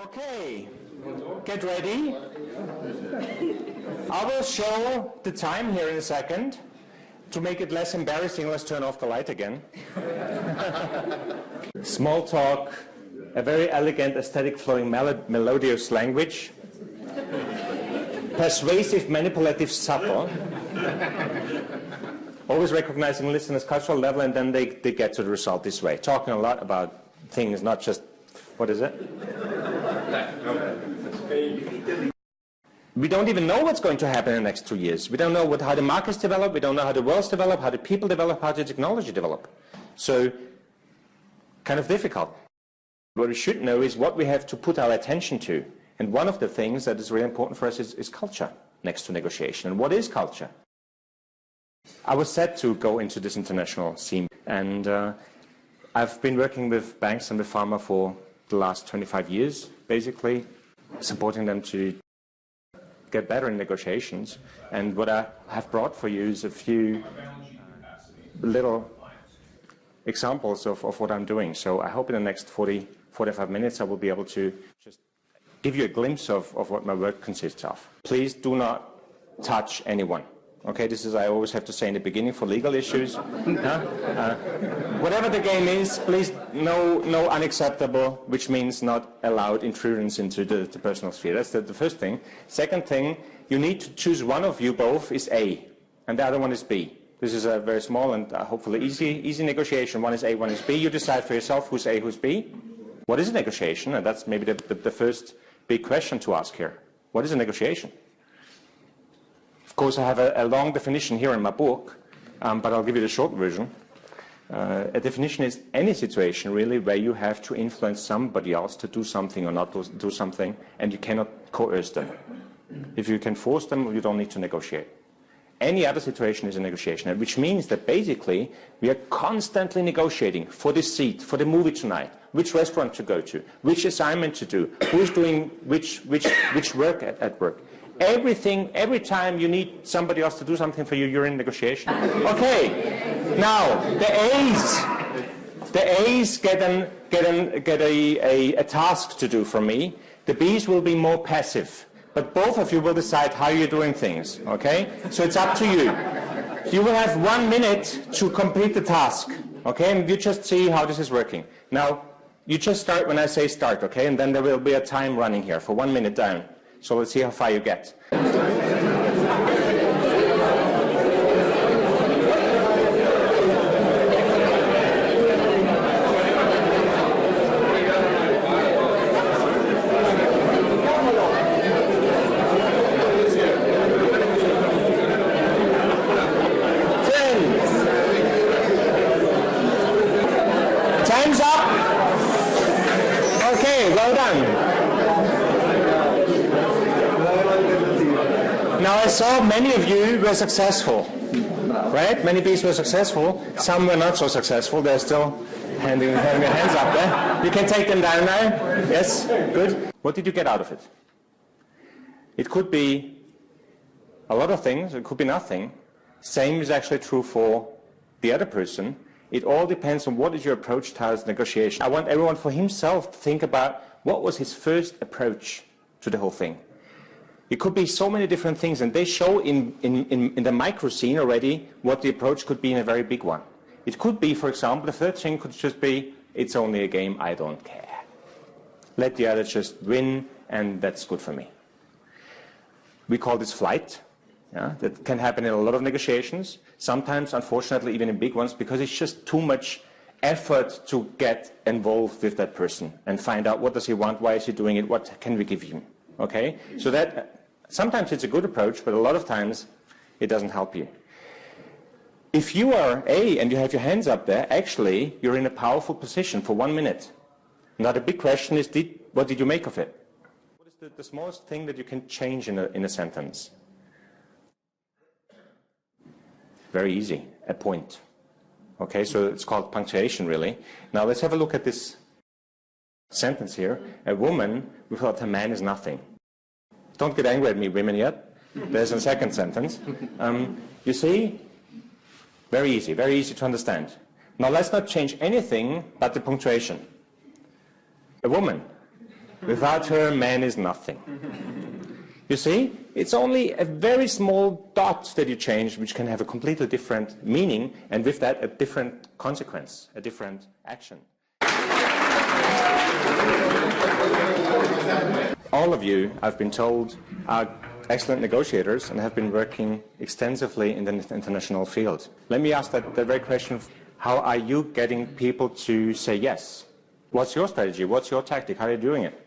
Okay, get ready. I will show the time here in a second. To make it less embarrassing, let's turn off the light again. Small talk, a very elegant, aesthetic, flowing, melodious language. Persuasive, manipulative, subtle. Always recognizing listeners' cultural level, and then they get to the result this way. Talking a lot about things, not just, what is it? We don't even know what's going to happen in the next 2 years. We don't know how the markets develop, we don't know how the worlds develop, how the people develop, how the technology develop. So, kind of difficult. What we should know is what we have to put our attention to. And one of the things that is really important for us is culture, next to negotiation. And what is culture? I was set to go into this international scene. And I've been working with banks and with pharma for the last 25 years, basically, supporting them to get better in negotiations. And what I have brought for you is a few little examples of what I'm doing. So I hope in the next 45 minutes I will be able to just give you a glimpse of what my work consists of. Please do not touch anyone. Okay, this is, I always have to say in the beginning for legal issues. Whatever the game is, please, no unacceptable, which means not allowed intrusions into the personal sphere. That's the first thing. Second thing, you need to choose one of you both is A, and the other one is B. This is a very small and hopefully easy negotiation. One is A, one is B. You decide for yourself who's A, who's B. What is a negotiation? And that's maybe the first big question to ask here. What is a negotiation? Of course, I have a long definition here in my book, but I'll give you the short version. A definition is any situation, really, where you have to influence somebody else to do something or not do something, and you cannot coerce them. If you can force them, you don't need to negotiate. Any other situation is a negotiation, which means that basically we are constantly negotiating for this seat, for the movie tonight, which restaurant to go to, which assignment to do, who's doing which work at work. Everything, every time you need somebody else to do something for you, you're in negotiation. Okay, now the A's get a task to do from me. The B's will be more passive, but both of you will decide how you're doing things. Okay, so it's up to you. You will have 1 minute to complete the task. Okay, and you just see how this is working. Now, you just start when I say start. Okay, and then there will be a time running here for 1 minute down. So let's see how far you get. Time's up. Okay, well done. Now I saw many of you were successful, right? Many B's were successful. Some were not so successful. They're still having their hands up there. You can take them down now. Yes, good. What did you get out of it? It could be a lot of things. It could be nothing. Same is actually true for the other person. It all depends on what is your approach towards negotiation. I want everyone for himself to think about what was his first approach to the whole thing. It could be so many different things, and they show in the micro scene already what the approach could be in a very big one. It could be, for example, the third thing could just be, it's only a game, I don't care. Let the other just win, and that's good for me. We call this flight. Yeah? That can happen in a lot of negotiations, sometimes, unfortunately, even in big ones, because it's just too much effort to get involved with that person and find out what does he want, why is he doing it, what can we give him. Okay? So that sometimes it's a good approach, but a lot of times it doesn't help you. If you are A and you have your hands up there, actually you're in a powerful position for 1 minute. Now the big question is, what did you make of it? What is the smallest thing that you can change in a sentence? Very easy, a point. Okay, so it's called punctuation really. Now let's have a look at this sentence here. A woman without a man is nothing. Don't get angry at me, women, yet. There's a second sentence. You see? Very easy to understand. Now let's not change anything but the punctuation. A woman Without her, man is nothing. You see, it's only a very small dot that you change, which can have a completely different meaning, and with that, a different consequence, a different action. All of you, I've been told, are excellent negotiators and have been working extensively in the international field. Let me ask that very question. How are you getting people to say yes? What's your strategy? What's your tactic? How are you doing it?